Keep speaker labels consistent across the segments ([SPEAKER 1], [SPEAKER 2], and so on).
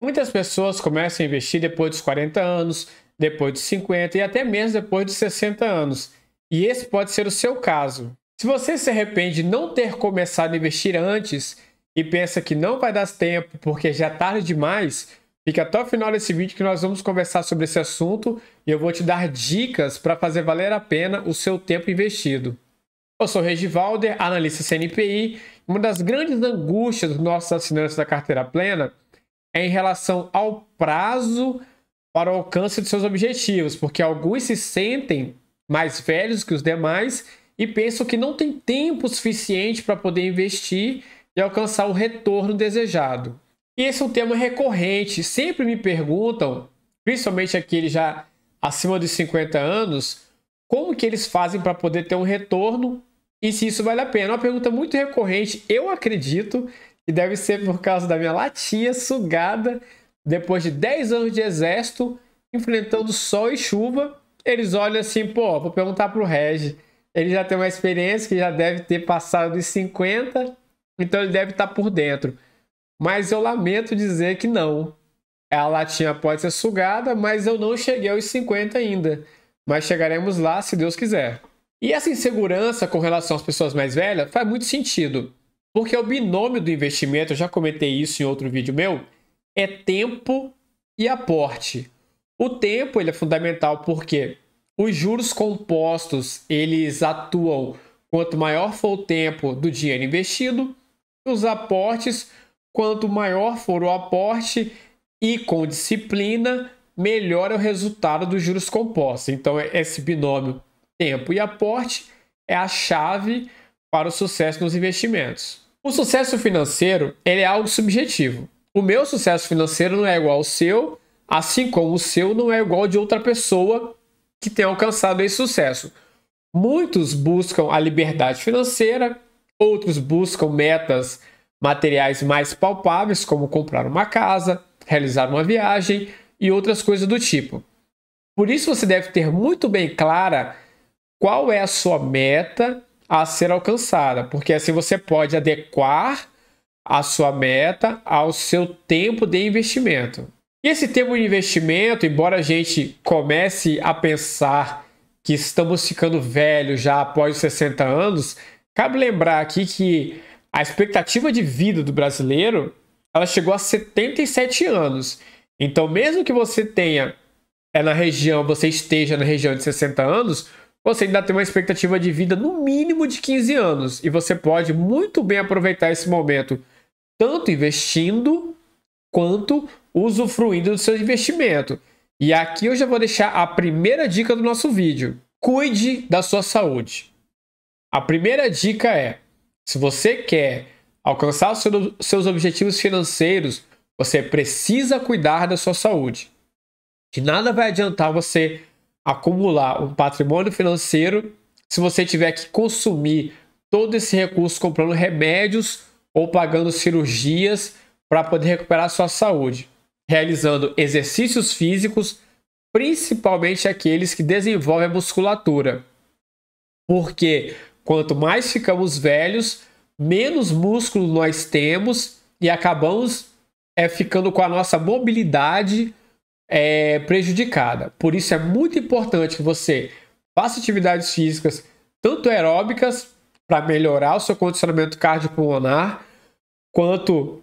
[SPEAKER 1] Muitas pessoas começam a investir depois dos 40 anos, depois dos 50 e até mesmo depois dos 60 anos. E esse pode ser o seu caso. Se você se arrepende de não ter começado a investir antes e pensa que não vai dar tempo porque já é tarde demais, fique até o final desse vídeo que nós vamos conversar sobre esse assunto e eu vou te dar dicas para fazer valer a pena o seu tempo investido. Eu sou Regivalder, analista CNPI. Uma das grandes angústias dos nossos assinantes da carteira plena é em relação ao prazo para o alcance de seus objetivos, porque alguns se sentem mais velhos que os demais e pensam que não tem tempo suficiente para poder investir e alcançar o retorno desejado. E esse é um tema recorrente. Sempre me perguntam, principalmente aqueles já acima dos 50 anos, como que eles fazem para poder ter um retorno e se isso vale a pena. É uma pergunta muito recorrente. Eu acredito que deve ser por causa da minha latinha sugada depois de 10 anos de exército, enfrentando sol e chuva. Eles olham assim, pô, vou perguntar pro Regi. Ele já tem uma experiência que já deve ter passado dos 50, então ele deve estar por dentro. Mas eu lamento dizer que não. A latinha pode ser sugada, mas eu não cheguei aos 50 ainda. Mas chegaremos lá, se Deus quiser. E essa insegurança com relação às pessoas mais velhas faz muito sentido. Porque o binômio do investimento, eu já comentei isso em outro vídeo meu, é tempo e aporte. O tempo ele é fundamental porque os juros compostos eles atuam quanto maior for o tempo do dinheiro investido. Os aportes, quanto maior for o aporte e com disciplina, melhor é o resultado dos juros compostos. Então, esse binômio tempo e aporte é a chave para o sucesso nos investimentos. O sucesso financeiro ele é algo subjetivo. O meu sucesso financeiro não é igual ao seu, assim como o seu não é igual ao de outra pessoa que tem alcançado esse sucesso. Muitos buscam a liberdade financeira, outros buscam metas materiais mais palpáveis, como comprar uma casa, realizar uma viagem e outras coisas do tipo. Por isso você deve ter muito bem clara qual é a sua meta a ser alcançada, porque assim você pode adequar a sua meta ao seu tempo de investimento. E esse tempo de investimento, embora a gente comece a pensar que estamos ficando velhos já após os 60 anos, cabe lembrar aqui que a expectativa de vida do brasileiro ela chegou a 77 anos. Então, mesmo que você tenha você esteja na região de 60 anos, você ainda tem uma expectativa de vida no mínimo de 15 anos. E você pode muito bem aproveitar esse momento, tanto investindo, quanto usufruindo do seu investimento. E aqui eu já vou deixar a primeira dica do nosso vídeo. Cuide da sua saúde. A primeira dica é, se você quer alcançar os seus objetivos financeiros, você precisa cuidar da sua saúde. De nada vai adiantar você acumular um patrimônio financeiro se você tiver que consumir todo esse recurso comprando remédios ou pagando cirurgias para poder recuperar a sua saúde, realizando exercícios físicos, principalmente aqueles que desenvolvem a musculatura. Porque quanto mais ficamos velhos, menos músculo nós temos e acabamos ficando com a nossa mobilidade prejudicada. Por isso é muito importante que você faça atividades físicas, tanto aeróbicas, para melhorar o seu condicionamento cardiopulmonar, quanto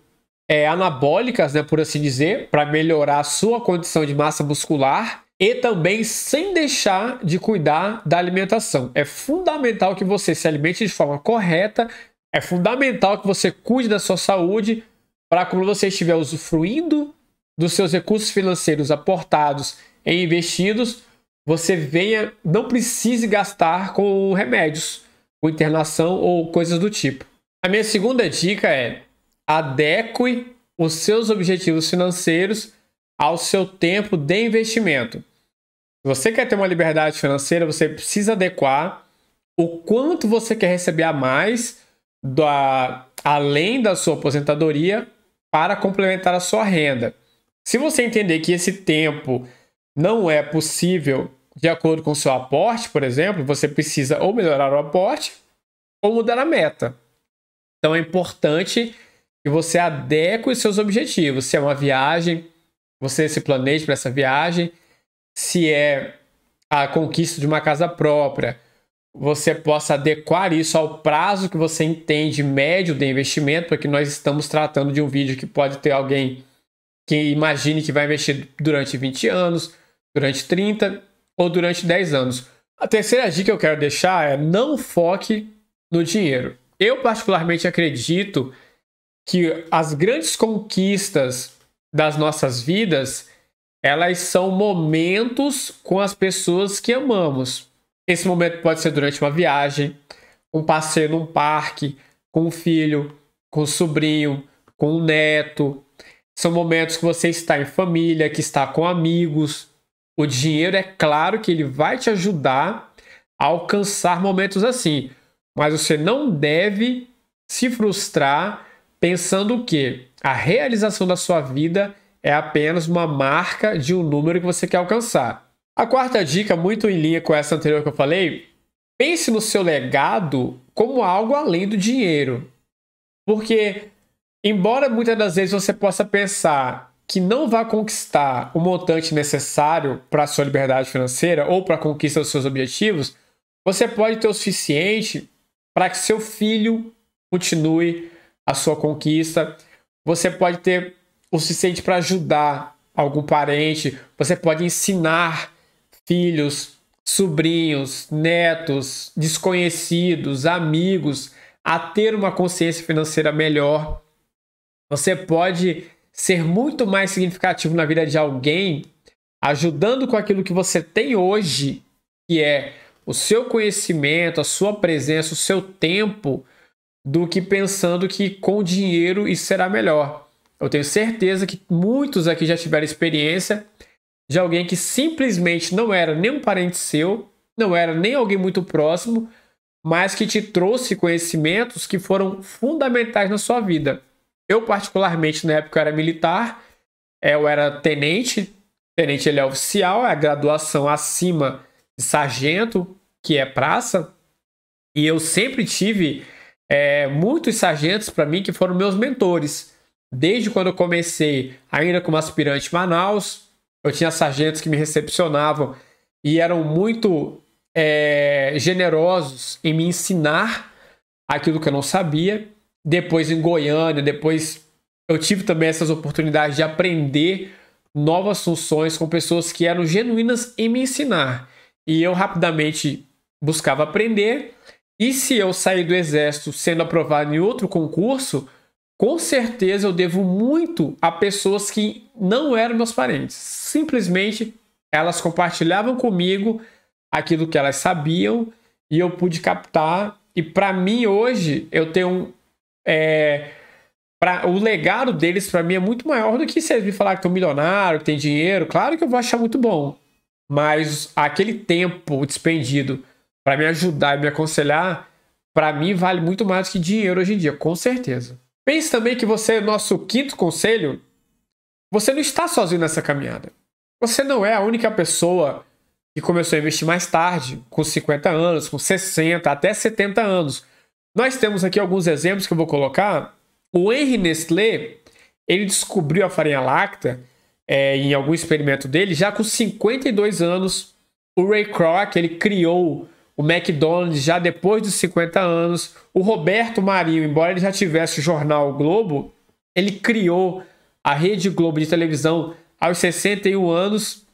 [SPEAKER 1] anabólicas, né, por assim dizer, para melhorar a sua condição de massa muscular e também sem deixar de cuidar da alimentação. É fundamental que você se alimente de forma correta, é fundamental que você cuide da sua saúde para quando você estiver usufruindo dos seus recursos financeiros aportados e investidos, você não precise gastar com remédios, com internação ou coisas do tipo. A minha segunda dica é: adeque os seus objetivos financeiros ao seu tempo de investimento. Se você quer ter uma liberdade financeira, você precisa adequar o quanto você quer receber a mais além da sua aposentadoria para complementar a sua renda. Se você entender que esse tempo não é possível de acordo com o seu aporte, por exemplo, você precisa ou melhorar o aporte ou mudar a meta. Então é importante que você adeque os seus objetivos. Se é uma viagem, você se planeje para essa viagem. Se é a conquista de uma casa própria, você possa adequar isso ao prazo que você entende médio de investimento, porque nós estamos tratando de um vídeo que pode ter alguém que imagine que vai investir durante 20 anos, durante 30 ou durante 10 anos. A terceira dica que eu quero deixar é: não foque no dinheiro. Eu particularmente acredito que as grandes conquistas das nossas vidas, elas são momentos com as pessoas que amamos. Esse momento pode ser durante uma viagem, um passeio num parque, com um filho, com um sobrinho, com um neto. São momentos que você está em família, que está com amigos. O dinheiro, é claro que ele vai te ajudar a alcançar momentos assim, mas você não deve se frustrar pensando que a realização da sua vida é apenas uma marca de um número que você quer alcançar. A quarta dica, muito em linha com essa anterior que eu falei: pense no seu legado como algo além do dinheiro. Porque, embora muitas das vezes você possa pensar que não vai conquistar o montante necessário para a sua liberdade financeira ou para a conquista dos seus objetivos, você pode ter o suficiente para que seu filho continue a sua conquista. Você pode ter o suficiente para ajudar algum parente. Você pode ensinar filhos, sobrinhos, netos, desconhecidos, amigos a ter uma consciência financeira melhor. Você pode ser muito mais significativo na vida de alguém ajudando com aquilo que você tem hoje, que é o seu conhecimento, a sua presença, o seu tempo, do que pensando que com dinheiro isso será melhor. Eu tenho certeza que muitos aqui já tiveram experiência de alguém que simplesmente não era nem um parente seu, não era nem alguém muito próximo, mas que te trouxe conhecimentos que foram fundamentais na sua vida. Eu, particularmente, na época eu era militar, eu era tenente. Tenente, ele é oficial, é a graduação acima de sargento, que é praça. E eu sempre tive muitos sargentos para mim que foram meus mentores. Desde quando eu comecei, ainda como aspirante em Manaus, eu tinha sargentos que me recepcionavam e eram muito generosos em me ensinar aquilo que eu não sabia. Depois em Goiânia, depois eu tive também essas oportunidades de aprender novas funções com pessoas que eram genuínas em me ensinar. E eu rapidamente buscava aprender. E se eu sair do exército sendo aprovado em outro concurso, com certeza eu devo muito a pessoas que não eram meus parentes. Simplesmente elas compartilhavam comigo aquilo que elas sabiam e eu pude captar. E para mim hoje eu tenho o legado deles para mim é muito maior do que se eles me falar que estão milionário, que tem dinheiro. Claro que eu vou achar muito bom, mas aquele tempo despendido para me ajudar e me aconselhar, para mim vale muito mais que dinheiro hoje em dia, com certeza. Pense também que você, nosso quinto conselho, você não está sozinho nessa caminhada. Você não é a única pessoa que começou a investir mais tarde, com 50 anos, com 60, até 70 anos. Nós temos aqui alguns exemplos que eu vou colocar. O Henry Nestlé, ele descobriu a farinha láctea em algum experimento dele já com 52 anos. O Ray Kroc, ele criou o McDonald's já depois dos 50 anos. O Roberto Marinho, embora ele já tivesse o jornal Globo, ele criou a Rede Globo de televisão aos 61 anos.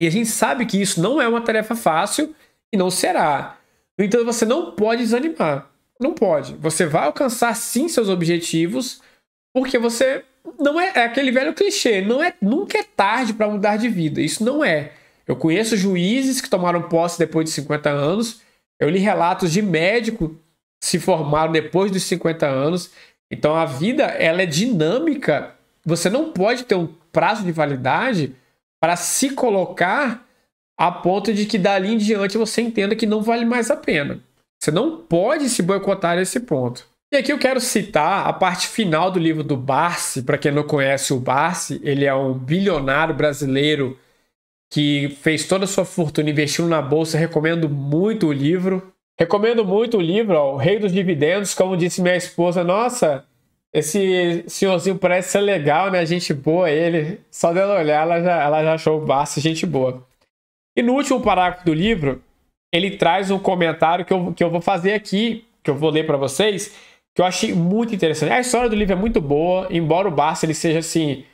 [SPEAKER 1] E a gente sabe que isso não é uma tarefa fácil e não será. Então você não pode desanimar. Não pode. Você vai alcançar sim seus objetivos, porque você não é aquele velho clichê. Nunca é tarde para mudar de vida. Isso não é. Eu conheço juízes que tomaram posse depois de 50 anos. Eu li relatos de médicos que se formaram depois dos 50 anos. Então a vida ela é dinâmica. Você não pode ter um prazo de validade para se colocar a ponto de que dali em diante você entenda que não vale mais a pena. Você não pode se boicotar nesse ponto. E aqui eu quero citar a parte final do livro do Barsi. Para quem não conhece o Barsi, ele é um bilionário brasileiro que fez toda a sua fortuna investindo na bolsa. Recomendo muito o livro. Recomendo muito o livro, O Rei dos Dividendos. Como disse minha esposa, nossa, Esse senhorzinho parece ser legal, né? Gente boa ele. Só dela olhar, ela já achou o Barsi gente boa. E no último parágrafo do livro, ele traz um comentário que eu vou fazer aqui, que eu vou ler para vocês, que eu achei muito interessante. A história do livro é muito boa, embora o Barsi ele seja assim,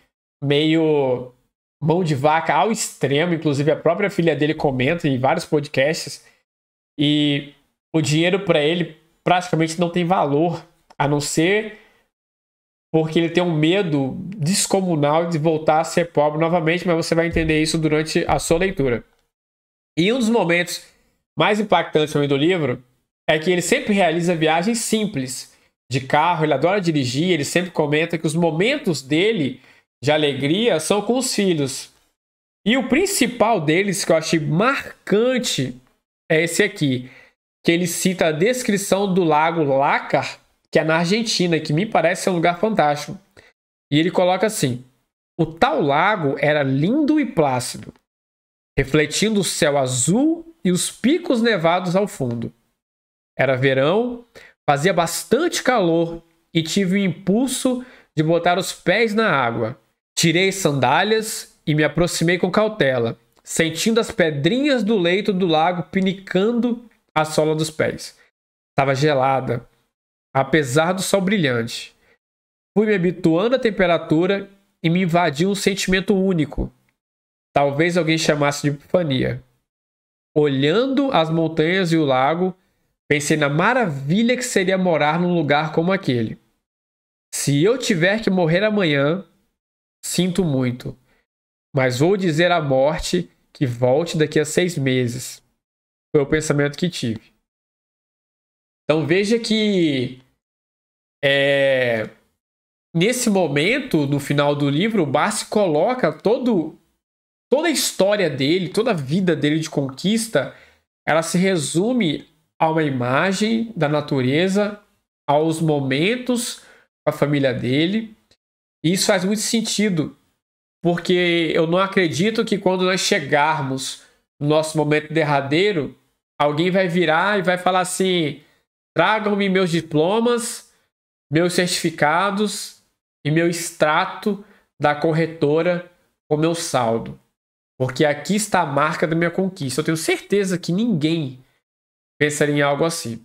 [SPEAKER 1] meio mão de vaca ao extremo, inclusive a própria filha dele comenta em vários podcasts, e o dinheiro para ele praticamente não tem valor, a não ser porque ele tem um medo descomunal de voltar a ser pobre novamente, mas você vai entender isso durante a sua leitura. E um dos momentos mais impactantes para mim do livro é que ele sempre realiza viagens simples de carro, ele adora dirigir, ele sempre comenta que os momentos dele de alegria são com os filhos. E o principal deles, que eu achei marcante, é esse aqui, que ele cita a descrição do lago Lácar, que é na Argentina, que me parece ser um lugar fantástico. E ele coloca assim: o tal lago era lindo e plácido, refletindo o céu azul e os picos nevados ao fundo. Era verão, fazia bastante calor e tive o impulso de botar os pés na água. Tirei sandálias e me aproximei com cautela, sentindo as pedrinhas do leito do lago pinicando a sola dos pés. Estava gelada, apesar do sol brilhante. Fui me habituando à temperatura e me invadiu um sentimento único. Talvez alguém chamasse de epifania. Olhando as montanhas e o lago, pensei na maravilha que seria morar num lugar como aquele. Se eu tiver que morrer amanhã, sinto muito, mas vou dizer à morte que volte daqui a 6 meses. Foi o pensamento que tive. Então veja que nesse momento, no final do livro, o Barsi coloca toda a história dele, toda a vida dele de conquista, ela se resume a uma imagem da natureza, aos momentos com a família dele. E isso faz muito sentido, porque eu não acredito que quando nós chegarmos no nosso momento derradeiro, alguém vai virar e vai falar assim: tragam-me meus diplomas, meus certificados e meu extrato da corretora com meu saldo. Porque aqui está a marca da minha conquista. Eu tenho certeza que ninguém pensaria em algo assim.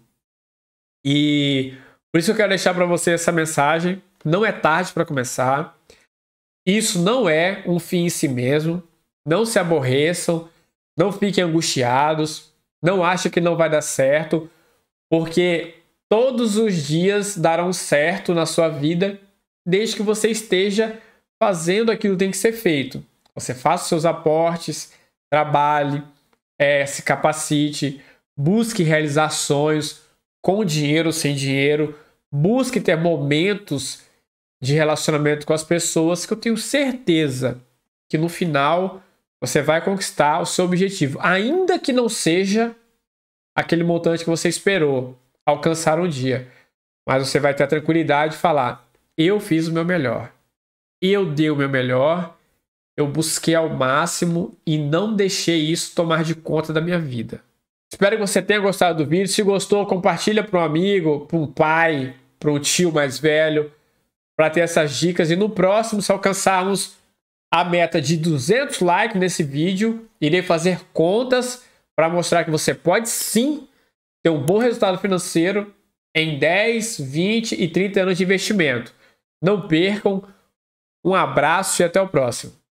[SPEAKER 1] E por isso eu quero deixar para você essa mensagem. Não é tarde para começar. Isso não é um fim em si mesmo. Não se aborreçam. Não fiquem angustiados. Não achem que não vai dar certo. Porque todos os dias darão certo na sua vida, desde que você esteja fazendo aquilo que tem que ser feito. Você faça os seus aportes, trabalhe, se capacite, busque realizar sonhos com dinheiro ou sem dinheiro, busque ter momentos de relacionamento com as pessoas, que eu tenho certeza que no final você vai conquistar o seu objetivo, ainda que não seja aquele montante que você esperou alcançar um dia. Mas você vai ter a tranquilidade de falar: eu fiz o meu melhor, eu dei o meu melhor, eu busquei ao máximo e não deixei isso tomar de conta da minha vida. Espero que você tenha gostado do vídeo. Se gostou, compartilha para um amigo, para um pai, para um tio mais velho, para ter essas dicas. E no próximo, se alcançarmos a meta de 200 likes nesse vídeo, irei fazer contas para mostrar que você pode sim ter um bom resultado financeiro em 10, 20 e 30 anos de investimento. Não percam. Um abraço e até o próximo.